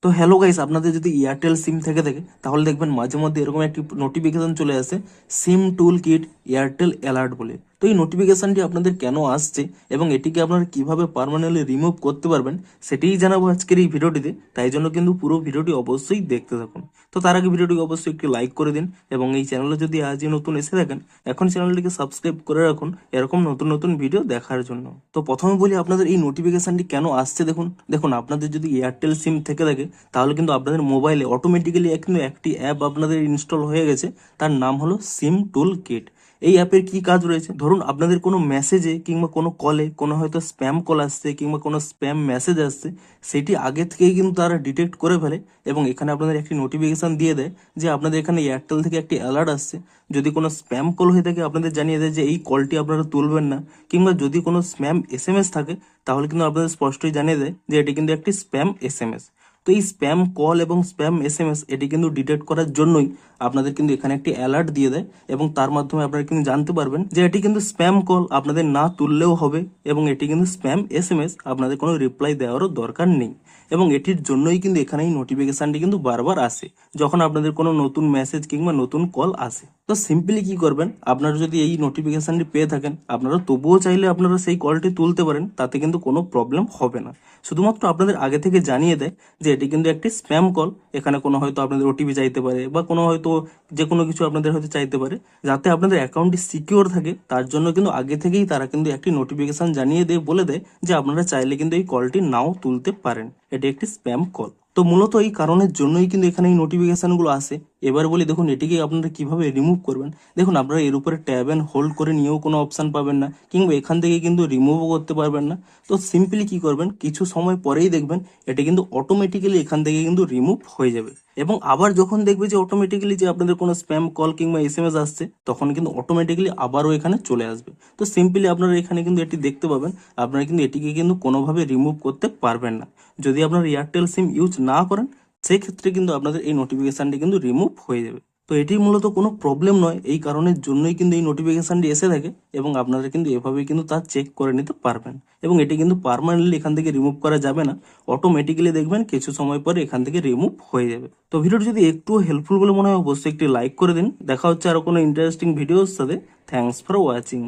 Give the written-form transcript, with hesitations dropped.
তো hello guys, আপনাদের যদি এয়ারটেল সিম থেকে থাকে তাহলে দেখবেন মাঝে মধ্যে এরকম একটি নোটিফিকেশন চলে আসে, সিম টুল কিট এয়ারটেল অ্যালার্ট বলে। তো এই নোটিফিকেশনটি আপনাদের কেন আসছে এবং এটিকে আপনারা কিভাবে পার্মানেন্টলি রিমুভ করতে পারবেন সেটিই জানাবো আজকের এই ভিডিওটিতে। তাই জন্য কিন্তু পুরো ভিডিওটি অবশ্যই দেখতে থাকুন। তো তার আগে ভিডিওটি অবশ্যই একটি লাইক করে দিন এবং এই চ্যানেলে যদি আজই নতুন এসে থাকেন এখন চ্যানেলটিকে সাবস্ক্রাইব করে রাখুন এরকম নতুন নতুন ভিডিও দেখার জন্য। তো প্রথমে বলি আপনাদের এই নোটিফিকেশনটি কেন আসছে। দেখুন দেখুন আপনাদের যদি এয়ারটেল সিম থেকে থাকে তাহলে কিন্তু আপনাদের মোবাইলে অটোমেটিক্যালি কিন্তু একটি অ্যাপ আপনাদের ইনস্টল হয়ে গেছে, তার নাম হলো সিম টুল কিট। এই অ্যাপের কি কাজ রয়েছে, ধরুন আপনাদের কোনো মেসেজে কিংবা কোনো কলে কোনো হয়তো স্প্যাম কল আসছে কিংবা কোনো স্প্যাম মেসেজ আসছে, সেটি আগে থেকেই কিন্তু তারা ডিটেক্ট করে ফেলে এবং এখানে আপনাদের একটি নোটিফিকেশন দিয়ে দেয় যে আপনাদের এখানে এয়ারটেল থেকে একটি অ্যালার্ট আসছে। যদি কোনো স্প্যাম কল হয়ে থাকে আপনাদের জানিয়ে দেয় যে এই কলটি আপনারা তুলবেন না, কিংবা যদি কোনো স্প্যাম এসএমএস থাকে তাহলে কিন্তু আপনাদের স্পষ্টই জানিয়ে দেয় যে এটি কিন্তু একটি স্প্যাম এসএমএস। তো এই স্প্যাম কল এবং স্প্যাম এসএমএস এটি কিন্তু ডিটেক্ট করার জন্যই আপনাদের কিন্তু এখানে একটি অ্যালার্ট দিয়ে দেয় এবং তার মাধ্যমে আপনারা কিন্তু জানতে পারবেন যে এটি কিন্তু স্প্যাম কল, আপনাদের না তুললেও হবে, এবং এটি কিন্তু স্প্যাম এসএমএস, আপনাদের কোনো রিপ্লাই দেওয়ারও দরকার নেই। এবং এটির জন্যই কিন্তু এখানে এই নোটিফিকেশনটি কিন্তু বারবার আসে যখন আপনাদের কোনো নতুন মেসেজ কিংবা নতুন কল আসে। তো সিম্পলি কি করবেন, আপনারা যদি এই নোটিফিকেশনটি পেয়ে থাকেন আপনারা তবুও চাইলে আপনারা সেই কলটি তুলতে পারেন, তাতে কিন্তু কোনো প্রবলেম হবে না। শুধুমাত্র আপনাদের আগে থেকে জানিয়ে দেয় যে এটি কিন্তু একটি স্প্যাম কল, এখানে কোনো হয়তো আপনাদের ওটিপি চাইতে পারে বা কোনো হয়তো যে কোনো কিছু আপনাদের হয়তো চাইতে পারে। যাতে আপনাদের অ্যাকাউন্টটি সিকিউর থাকে তার জন্য কিন্তু আগে থেকেই তারা কিন্তু একটি নোটিফিকেশন জানিয়ে দিয়ে বলে দেয় যে আপনারা চাইলে কিন্তু এই কলটি নাও তুলতে পারেন, এটি একটি স্প্যাম কল। তো মূলত এই কারণের জন্যই কিন্তু এখানে এই নোটিফিকেশনগুলো আসে। এবার বলি দেখুন এটিকে আপনারা কিভাবে রিমুভ করবেন। দেখুন আপনারা এর উপরে ট্যাব অ্যান্ড হোল্ড করে নিয়েও কোনো অপশন পাবেন না, কিংবা এখান থেকে কিন্তু রিমুভও করতে পারবেন না। তো সিম্পলি কি করবেন, কিছু সময় পরেই দেখবেন এটি কিন্তু অটোমেটিক্যালি এখান থেকে কিন্তু রিমুভ হয়ে যাবে। এবং আবার যখন দেখবে যে অটোমেটিক্যালি যে আপনাদের কোনো স্প্যাম কল কিংবা এসএমএস আসছে তখন কিন্তু অটোমেটিক্যালি আবারও এখানে চলে আসবে। তো সিম্পলি আপনারা এখানে কিন্তু এটি দেখতে পাবেন, আপনারা কিন্তু এটিকে কিন্তু কোনোভাবে রিমুভ করতে পারবেন না। যদি আপনারা এয়ারটেল সিম ইউজ না করেন সেই ক্ষেত্রে কিন্তু আপনাদের এই নোটিফিকেশনটি কিন্তু রিমুভ হয়ে যাবে। তো এটি মূলত কোনো প্রবলেম নয়, এই কারণের জন্যই কিন্তু এই নোটিফিকেশনটি এসে থাকে এবং আপনারা কিন্তু এভাবেই কিন্তু তা চেক করে নিতে পারবেন। এবং এটি কিন্তু পার্মানেন্টলি এখান থেকে রিমুভ করা যাবে না, অটোমেটিক্যালি দেখবেন কিছু সময় পরে এখান থেকে রিমুভ হয়ে যাবে। তো ভিডিওটি যদি একটু হেল্পফুল বলে মনে হয় অবশ্যই একটি লাইক করে দিন। দেখা হচ্ছে আরো কোনো ইন্টারেস্টিং ভিডিওর সাথে। Thanks for watching.